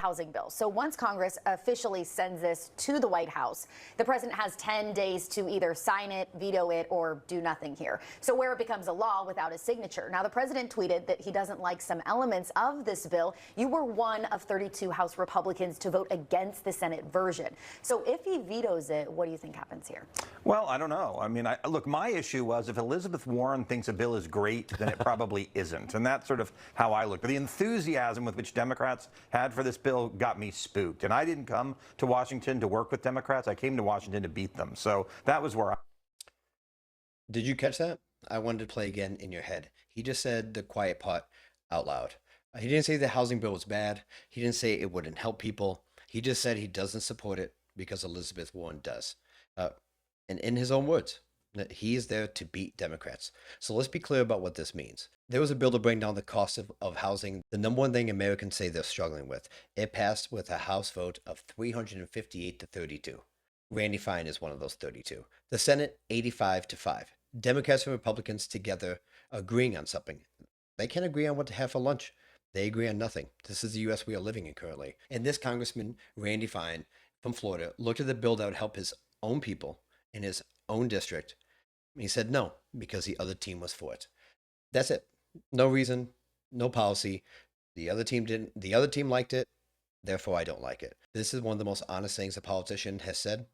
housing bill. So once Congress officially sends this to the White House, the president has 10 days to either sign it, veto it, or do nothing here. So where it becomes a law without a signature. Now, the president tweeted that he doesn't like some elements of this bill. You were one of 32 House Republicans to vote against the Senate version. So if he vetoes it, what do you think happens here? Well, I don't know. I mean, look, my issue was if Elizabeth Warren thinks a bill is great, then it probably isn't. And that's sort of how I look. But the enthusiasm with which Democrats had for this bill got me spooked. And I didn't come to Washington to work with Democrats. I came to Washington to beat them. So that was where I... Did you catch that? I wanted to play again in your head. He just said the quiet part out loud. He didn't say the housing bill was bad. He didn't say it wouldn't help people. He just said he doesn't support it because Elizabeth Warren does. And in his own words, that he is there to beat Democrats. So let's be clear about what this means. There was a bill to bring down the cost of housing, the number one thing Americans say they're struggling with. It passed with a House vote of 358 to 32. Randy Fine is one of those 32. The Senate, 85-5. Democrats and Republicans together agreeing on something. They can't agree on what to have for lunch. They agree on nothing. This is the U.S. we are living in currently. And this Congressman, Randy Fine from Florida, looked at the bill that would help his own people in his own district. He said no, because the other team was for it. That's it. No reason, no policy. The other team didn't. The other team liked it. Therefore, I don't like it. This is one of the most honest things a politician has said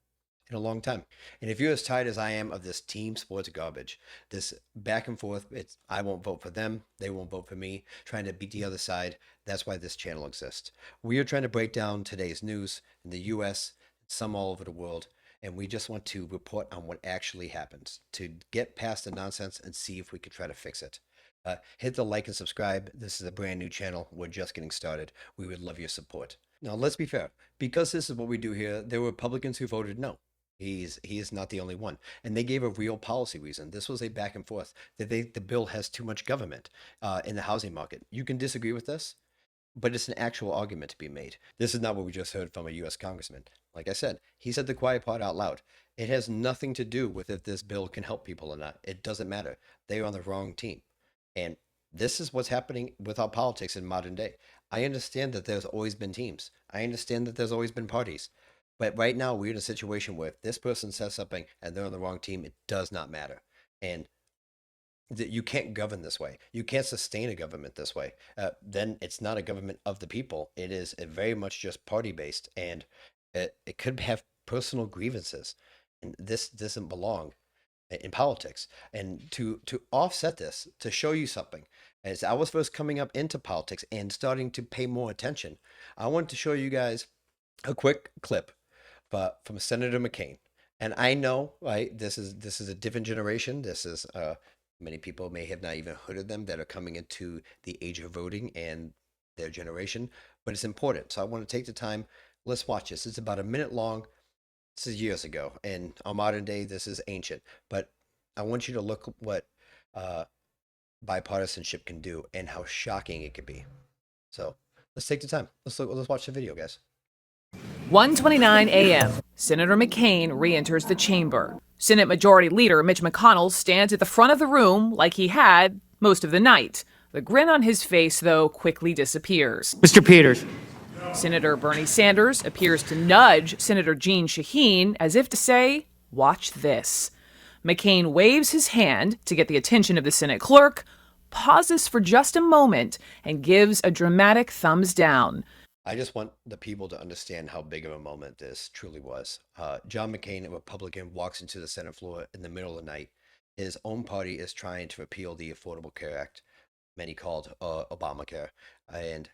in a long time. And if you're as tired as I am of this team sports garbage, this back and forth, it's I won't vote for them, they won't vote for me, trying to beat the other side, that's why this channel exists. We are trying to break down today's news in the U.S., some all over the world, and we just want to report on what actually happens, to get past the nonsense and see if we can try to fix it. Hit the like and subscribe. This is a brand new channel. We're just getting started. We would love your support. Now, let's be fair. Because this is what we do here, there were Republicans who voted no. He is not the only one. And they gave a real policy reason. This was a back and forth. That the bill has too much government in the housing market. You can disagree with this, but it's an actual argument to be made. This is not what we just heard from a U.S. congressman. Like I said, he said the quiet part out loud. It has nothing to do with if this bill can help people or not. It doesn't matter. They are on the wrong team. And this is what's happening with our politics in modern day. I understand that there's always been teams. I understand that there's always been parties. But right now, we're in a situation where if this person says something and they're on the wrong team, it does not matter. And you can't govern this way. You can't sustain a government this way. Then it's not a government of the people. It is very much just party-based. And it could have personal grievances. And this doesn't belong in politics. And to offset this, to show you something, as I was first coming up into politics and starting to pay more attention, I wanted to show you guys a quick clip from Senator McCain. And I know, right, this is a different generation. This is many people may have not even heard of them that are coming into the age of voting and their generation, but it's important. So I want to take the time. Let's watch this. It's about a minute long. This is years ago. In our modern day, this is ancient. But I want you to look what bipartisanship can do and how shocking it could be. So let's take the time. Let's watch the video, guys. 1:29 a.m. Senator McCain re-enters the chamber. Senate Majority Leader Mitch McConnell stands at the front of the room like he had most of the night. The grin on his face, though, quickly disappears. Mr. Peters. Senator Bernie Sanders appears to nudge Senator Jeanne Shaheen as if to say, "Watch this." McCain waves his hand to get the attention of the Senate clerk, pauses for just a moment, and gives a dramatic thumbs down. I just want the people to understand how big of a moment this truly was. John McCain, a Republican, walks into the Senate floor in the middle of the night. His own party is trying to repeal the Affordable Care Act, many called Obamacare, and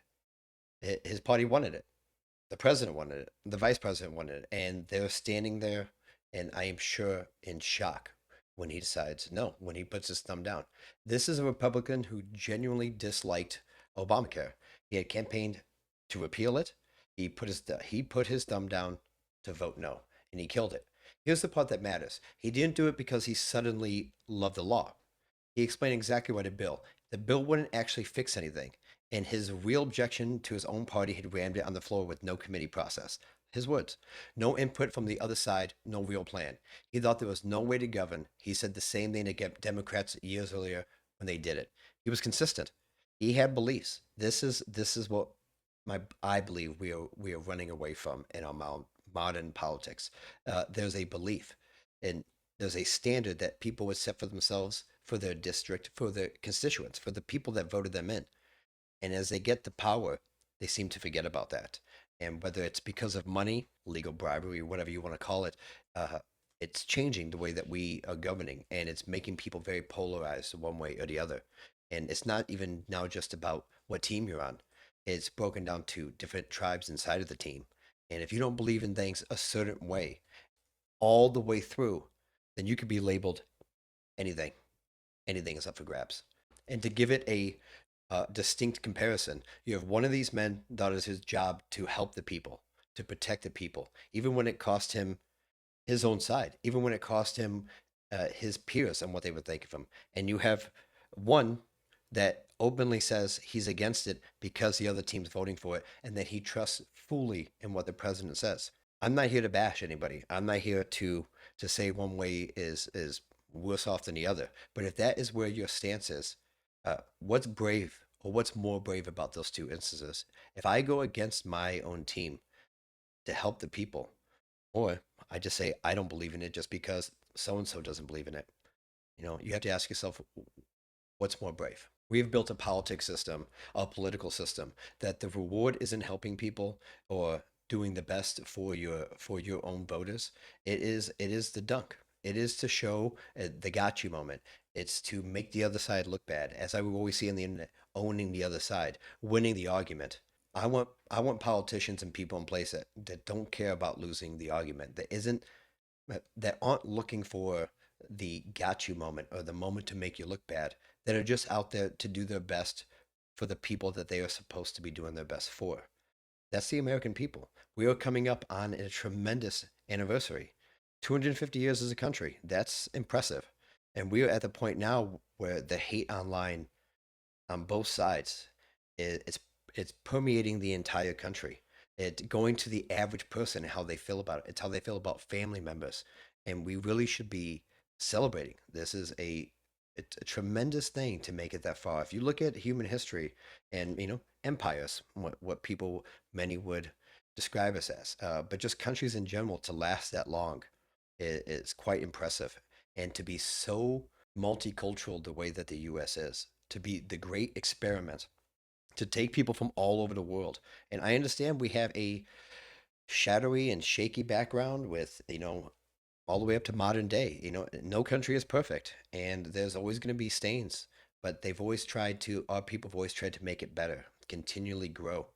his party wanted it. The president wanted it. The vice president wanted it. And they're standing there, and I am sure in shock when he decides no, when he puts his thumb down. This is a Republican who genuinely disliked Obamacare. He had campaigned to repeal it. He put his thumb down to vote no, and he killed it. Here's the part that matters. He didn't do it because he suddenly loved the law. He explained exactly what the bill wouldn't actually fix anything, and his real objection to his own party had rammed it on the floor with no committee process. His words. No input from the other side, no real plan. He thought there was no way to govern. He said the same thing to Democrats years earlier when they did it. He was consistent. He had beliefs. This is what I believe we are running away from in our modern politics. There's a belief and there's a standard that people would set for themselves, for their district, for their constituents, for the people that voted them in. And as they get the power, they seem to forget about that. And whether it's because of money, legal bribery, whatever you want to call it, uh, it's changing the way that we are governing, and it's making people very polarized one way or the other. And it's not even now just about what team you're on. It's broken down to different tribes inside of the team. And if you don't believe in things a certain way all the way through, then you could be labeled anything. Anything is up for grabs. And to give it a distinct comparison, you have one of these men that is his job to help the people, to protect the people, even when it cost him his own side, even when it cost him his peers and what they would think of him. And you have one that openly says he's against it because the other team's voting for it, and that he trusts fully in what the president says. I'm not here to bash anybody. I'm not here to say one way is worse off than the other. But if that is where your stance is, what's brave or what's more brave about those two instances? If I go against my own team to help the people, or I just say I don't believe in it just because so and so doesn't believe in it, you have to ask yourself, what's more brave? We have built a politics system, a political system, that the reward isn't helping people or doing the best for your own voters. It is the dunk. It is to show the got you moment. It's to make the other side look bad, as I will always see on the internet, owning the other side, winning the argument. I want politicians and people in place that don't care about losing the argument. That aren't looking for the got you moment or the moment to make you look bad. That are just out there to do their best for the people that they are supposed to be doing their best for. That's the American people. We are coming up on a tremendous anniversary. 250 years as a country. That's impressive. And we are at the point now where the hate online on both sides it's permeating the entire country. It's going to the average person and how they feel about it. It's how they feel about family members. And we really should be celebrating. It's a tremendous thing to make it that far. If you look at human history and empires, what people many would describe us as, but just countries in general, to last that long is quite impressive. And to be so multicultural the way that the U.S. is, to be the great experiment, to take people from all over the world. And I understand we have a shadowy and shaky background with all the way up to modern day. No country is perfect, and there's always going to be stains, but our people have always tried to make it better, continually grow.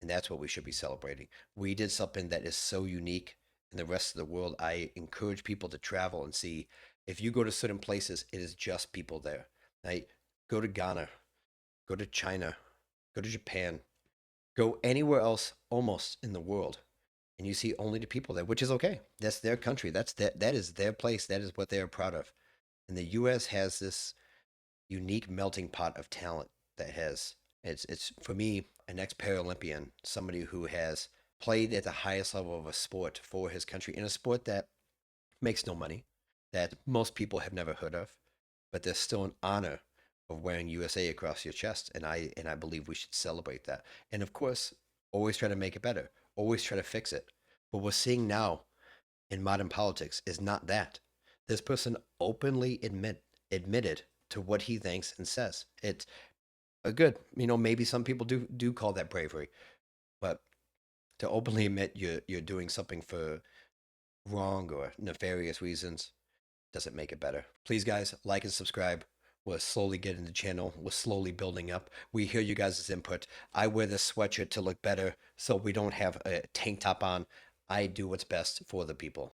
And that's what we should be celebrating. We did something that is so unique in the rest of the world. I encourage people to travel and see. If you go to certain places, it is just people there. Right? Go to Ghana, go to China, go to Japan, go anywhere else almost in the world, and you see only the people there, which is okay. That's their country. That is their place. That is what they are proud of. And the U.S. has this unique melting pot of talent that has it's for me an ex-Paralympian, somebody who has played at the highest level of a sport for his country in a sport that makes no money, that most people have never heard of, but there's still an honor of wearing USA across your chest, and I believe we should celebrate that. And of course, always try to make it better, always try to fix it. What we're seeing now in modern politics is not that. This person openly admitted to what he thinks and says. It's a good, maybe some people do call that bravery, but to openly admit you're doing something for wrong or nefarious reasons doesn't make it better. Please, guys, like and subscribe. We're slowly getting the channel. We're slowly building up. We hear you guys' input. I wear this sweatshirt to look better so we don't have a tank top on. I do what's best for the people.